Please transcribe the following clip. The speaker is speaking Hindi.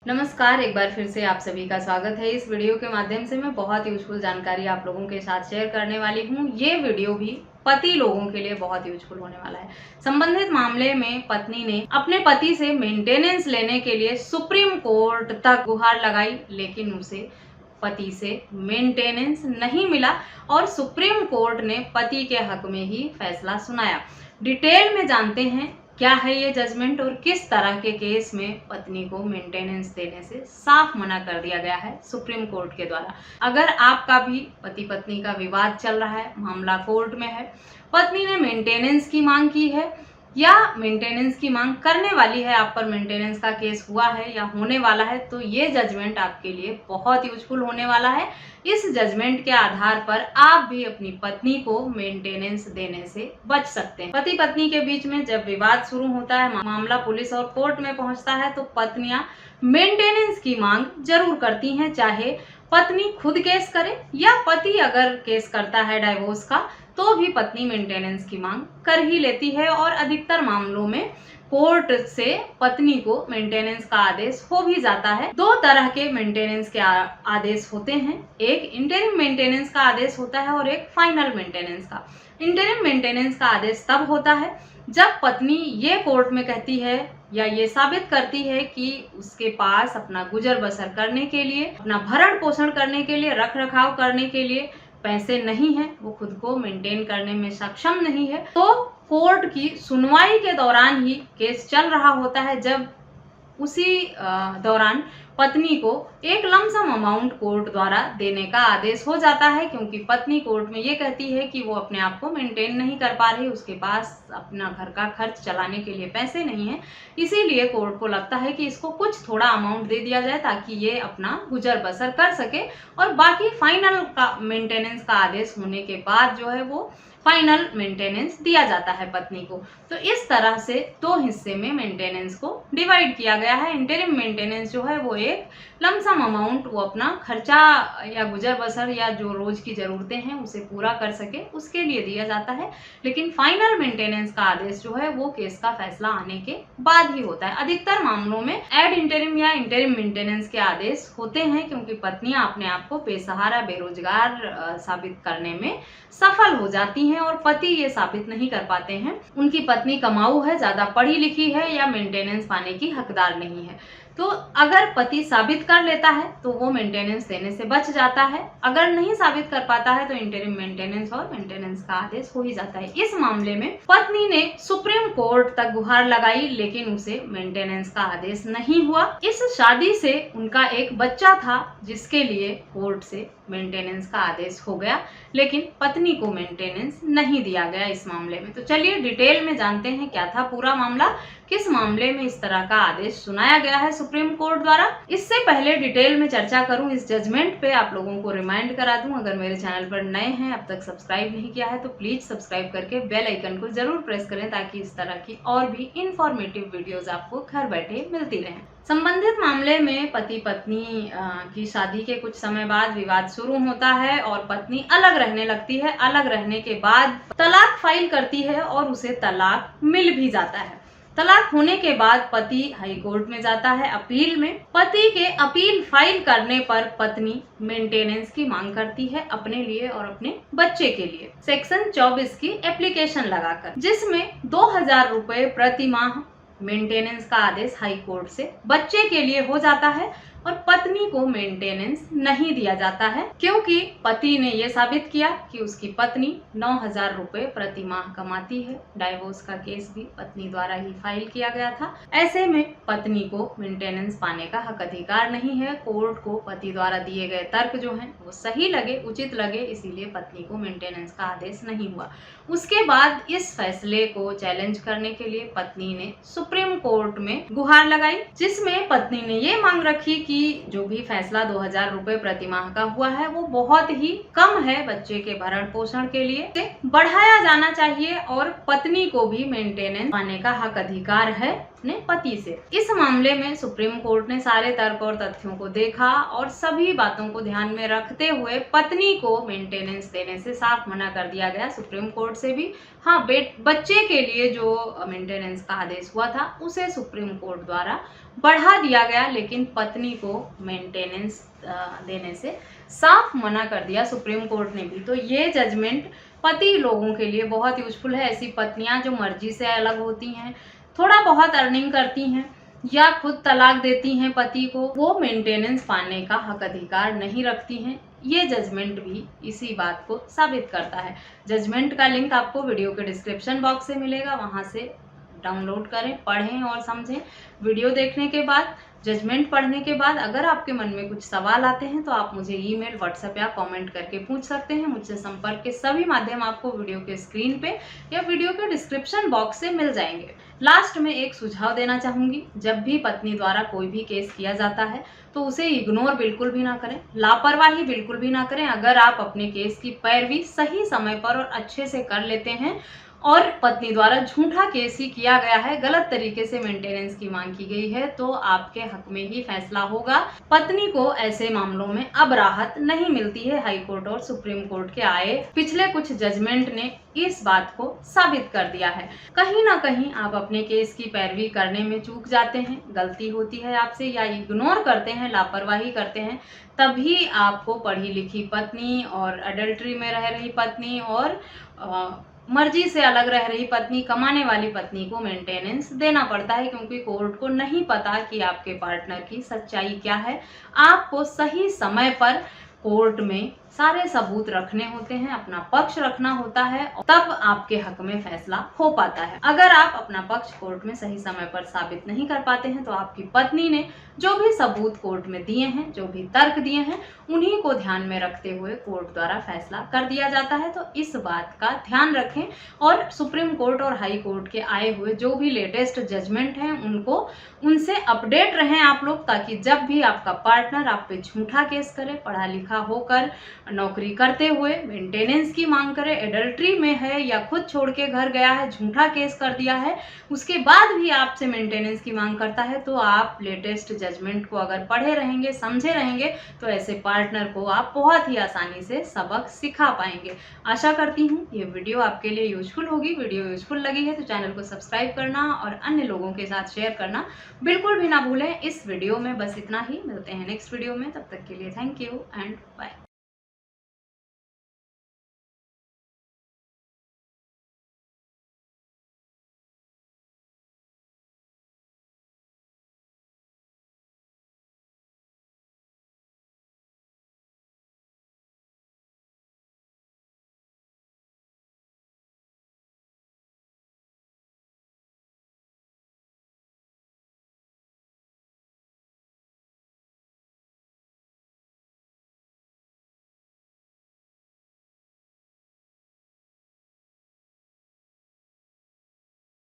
नमस्कार, एक बार फिर से आप सभी का स्वागत है। इस वीडियो के माध्यम से मैं बहुत यूजफुल जानकारी आप लोगों के साथ शेयर करने वाली हूँ। ये वीडियो भी पति लोगों के लिए बहुत यूजफुल होने वाला है। संबंधित मामले में पत्नी ने अपने पति से मेंटेनेंस लेने के लिए सुप्रीम कोर्ट तक गुहार लगाई, लेकिन उसे पति से मेंटेनेंस नहीं मिला और सुप्रीम कोर्ट ने पति के हक में ही फैसला सुनाया। डिटेल में जानते हैं क्या है ये जजमेंट और किस तरह के केस में पत्नी को मेंटेनेंस देने से साफ मना कर दिया गया है सुप्रीम कोर्ट के द्वारा। अगर आपका भी पति पत्नी का विवाद चल रहा है, मामला कोर्ट में है, पत्नी ने मेंटेनेंस की मांग की है या मेंटेनेंस की मांग करने वाली है, आप पर मेंटेनेंस का केस हुआ है या होने वाला है, तो ये जजमेंट आपके लिए बहुत यूजफुल होने वाला है। इस जजमेंट के आधार पर आप भी अपनी पत्नी को मेंटेनेंस देने से बच सकते हैं। पति पत्नी के बीच में जब विवाद शुरू होता है, मामला पुलिस और कोर्ट में पहुंचता है, तो पत्नियां मेंटेनेंस की मांग जरूर करती हैं, चाहे पत्नी खुद केस करे या पति अगर केस करता है डाइवोर्स का, तो भी पत्नी मेंटेनेंस की मांग कर ही लेती है। और अधिकतर मामलों में कोर्ट से पत्नी को मेंटेनेंस का आदेश हो भी जाता है। दो तरह के मेंटेनेंस के आदेश होते हैं, एक इंटरिम मेंटेनेंस का आदेश होता है और एक फाइनल मेंटेनेंस का। इंटरिम मेंटेनेंस का आदेश तब होता है जब पत्नी ये कोर्ट में कहती है या ये साबित करती है कि उसके पास अपना गुजर बसर करने के लिए, अपना भरण पोषण करने के लिए, रख रखाव करने के लिए पैसे नहीं है, वो खुद को मेंटेन करने में सक्षम नहीं है, तो कोर्ट की सुनवाई के दौरान ही केस चल रहा होता है, जब उसी दौरान पत्नी को एक लमसम अमाउंट कोर्ट द्वारा देने का आदेश हो जाता है, क्योंकि पत्नी कोर्ट में ये कहती है कि वो अपने आप को मेंटेन नहीं कर पा रही, उसके पास अपना घर का खर्च चलाने के लिए पैसे नहीं है। इसीलिए कोर्ट को लगता है कि इसको कुछ थोड़ा अमाउंट दे दिया जाए ताकि ये अपना गुजर बसर कर सके, और बाकी फाइनल का मेंटेनेंस का आदेश होने के बाद जो है वो फाइनल मेंटेनेंस दिया जाता है पत्नी को। तो इस तरह से दो हिस्से में मेंटेनेंस को डिवाइड किया गया है। इंटरिम मेंटेनेंस जो है वो एक लमसम अमाउंट, वो अपना खर्चा या गुजर बसर या जो रोज की जरूरतें हैं उसे पूरा कर सके, उसके लिए दिया जाता है। लेकिन फाइनल मेंटेनेंस का आदेश जो है वो केस का फैसला आने के बाद ही होता है। अधिकतर मामलों में एड इंटरिम या इंटरिम मेंटेनेंस के आदेश होते हैं, क्योंकि पत्नियां अपने आप को बेसहारा, बेरोजगार साबित करने में सफल हो जाती हैं और पति ये साबित नहीं कर पाते हैं उनकी पत्नी कमाऊ है, ज्यादा पढ़ी लिखी है या मेंटेनेंस पाने की हकदार नहीं है। तो अगर पति साबित कर लेता है तो वो मेंटेनेंस देने से बच जाता है, अगर नहीं साबित कर पाता है तो इंटरिम मेंटेनेंस और मेंटेनेंस का आदेश हो ही जाता है। इस मामले में पत्नी ने सुप्रीम कोर्ट तक गुहार लगाई, लेकिन उसे मेंटेनेंस का आदेश नहीं हुआ। इस शादी से उनका एक बच्चा था जिसके लिए कोर्ट से मेंटेनेंस का आदेश हो गया, लेकिन पत्नी को मेंटेनेंस नहीं दिया गया इस मामले में। तो चलिए डिटेल में जानते हैं क्या था पूरा मामला, किस मामले में इस तरह का आदेश सुनाया गया है सुप्रीम कोर्ट द्वारा। इससे पहले डिटेल में चर्चा करूं इस जजमेंट पे, आप लोगों को रिमाइंड करा दूं, अगर मेरे चैनल पर नए हैं, अब तक सब्सक्राइब नहीं किया है तो प्लीज सब्सक्राइब करके बेल आइकन को जरूर प्रेस करें, ताकि इस तरह की और भी इंफॉर्मेटिव वीडियोज आपको घर बैठे मिलती रहें। संबंधित मामले में पति पत्नी की शादी के कुछ समय बाद विवाद शुरू होता है और पत्नी अलग रहने लगती है। अलग रहने के बाद तलाक फाइल करती है और उसे तलाक मिल भी जाता है। तलाक होने के बाद पति हाई कोर्ट में जाता है अपील में। पति के अपील फाइल करने पर पत्नी मेंटेनेंस की मांग करती है अपने लिए और अपने बच्चे के लिए, सेक्शन 24 की एप्लीकेशन लगाकर, जिसमें 2000 रुपए प्रति माह मेंटेनेंस का आदेश हाई कोर्ट से बच्चे के लिए हो जाता है और पत्नी को मेंटेनेंस नहीं दिया जाता है, क्योंकि पति ने यह साबित किया कि उसकी पत्नी 9000 रुपए प्रति माह कमाती है। डाइवोर्स का केस भी पत्नी द्वारा ही फाइल किया गया था। ऐसे में पत्नी को मेंटेनेंस पाने का हक अधिकार नहीं है। कोर्ट को पति द्वारा दिए गए तर्क जो हैं वो सही लगे, उचित लगे, इसीलिए पत्नी को मेंटेनेंस का आदेश नहीं हुआ। उसके बाद इस फैसले को चैलेंज करने के लिए पत्नी ने सुप्रीम कोर्ट में गुहार लगाई, जिसमें पत्नी ने ये मांग रखी कि जो भी फैसला 2000 रुपए प्रति माह का हुआ है वो बहुत ही कम है, बच्चे के भरण पोषण के लिए बढ़ाया जाना चाहिए और पत्नी को भी मेंटेनेंस पाने का हक अधिकार है। अपने पति से। इस मामले में सुप्रीम कोर्ट ने सारे तर्क और तथ्यों को देखा और सभी बातों को ध्यान में रखते हुए पत्नी को मेंटेनेंस देने से साफ मना कर दिया गया सुप्रीम कोर्ट से भी। हाँ, बच्चे के लिए जो मेंटेनेंस का आदेश हुआ था उसे सुप्रीम कोर्ट द्वारा बढ़ा दिया गया, लेकिन पत्नी को मेंटेनेंस देने से साफ मना कर दिया सुप्रीम कोर्ट ने भी। तो ये जजमेंट पति लोगों के लिए बहुत यूजफुल है। ऐसी पत्नियां जो मर्जी से अलग होती हैं, थोड़ा बहुत अर्निंग करती हैं या खुद तलाक देती हैं पति को, वो मेंटेनेंस पाने का हक अधिकार नहीं रखती हैं। ये जजमेंट भी इसी बात को साबित करता है। जजमेंट का लिंक आपको वीडियो के डिस्क्रिप्शन बॉक्स से मिलेगा, वहां से डाउनलोड करें, पढ़ें और समझें। वीडियो देखने के बाद, जजमेंट पढ़ने के बाद अगर आपके मन में कुछ सवाल आते हैं तो आप मुझे ईमेल, व्हाट्सएप या कमेंट करके पूछ सकते हैं। मुझसे संपर्क के सभी माध्यम आपको वीडियो के स्क्रीन पे या वीडियो के डिस्क्रिप्शन बॉक्स से मिल जाएंगे। लास्ट में एक सुझाव देना चाहूंगी, जब भी पत्नी द्वारा कोई भी केस किया जाता है तो उसे इग्नोर बिल्कुल भी ना करें, लापरवाही बिल्कुल भी ना करें। अगर आप अपने केस की पैरवी सही समय पर और अच्छे से कर लेते हैं और पत्नी द्वारा झूठा केस ही किया गया है, गलत तरीके से मेंटेनेंस की मांग की गई है, तो आपके हक में ही फैसला होगा। पत्नी को ऐसे मामलों में अब राहत नहीं मिलती है। हाई कोर्ट और सुप्रीम कोर्ट के आए पिछले कुछ जजमेंट ने इस बात को साबित कर दिया है। कहीं ना कहीं आप अपने केस की पैरवी करने में चूक जाते हैं, गलती होती है आपसे, या इग्नोर करते हैं, लापरवाही करते हैं, तभी आपको पढ़ी लिखी पत्नी और अडल्ट्री में रह रही पत्नी और मर्जी से अलग रह रही पत्नी, कमाने वाली पत्नी को मेंटेनेंस देना पड़ता है, क्योंकि कोर्ट को नहीं पता कि आपके पार्टनर की सच्चाई क्या है। आपको सही समय पर कोर्ट में सारे सबूत रखने होते हैं, अपना पक्ष रखना होता है, तब आपके हक में फैसला हो पाता है। अगर आप अपना पक्ष कोर्ट में सही समय पर साबित नहीं कर पाते हैं तो आपकी पत्नी ने जो भी सबूत कोर्ट में दिए हैं, जो भी तर्क दिए हैं, उन्हीं को ध्यान में रखते हुए कोर्ट द्वारा फैसला कर दिया जाता है। तो इस बात का ध्यान रखें और सुप्रीम कोर्ट और हाई कोर्ट के आए हुए जो भी लेटेस्ट जजमेंट हैं उनसे अपडेट रहें आप लोग, ताकि जब भी आपका पार्टनर आप पे झूठा केस करे, पढ़ा लिखा होकर नौकरी करते हुए मेंटेनेंस की मांग करे, एडल्ट्री में है या खुद छोड़ के घर गया है, झूठा केस कर दिया है, उसके बाद भी आपसे मेंटेनेंस की मांग करता है, तो आप लेटेस्ट जजमेंट को अगर पढ़े रहेंगे, समझे रहेंगे, तो ऐसे पार्टनर को आप बहुत ही आसानी से सबक सिखा पाएंगे। आशा करती हूँ ये वीडियो आपके लिए यूजफुल होगी। वीडियो यूजफुल लगी है तो चैनल को सब्सक्राइब करना और अन्य लोगों के साथ शेयर करना बिल्कुल भी ना भूलें। इस वीडियो में बस इतना ही, मिलते हैं नेक्स्ट वीडियो में, तब तक के लिए थैंक यू एंड बाय।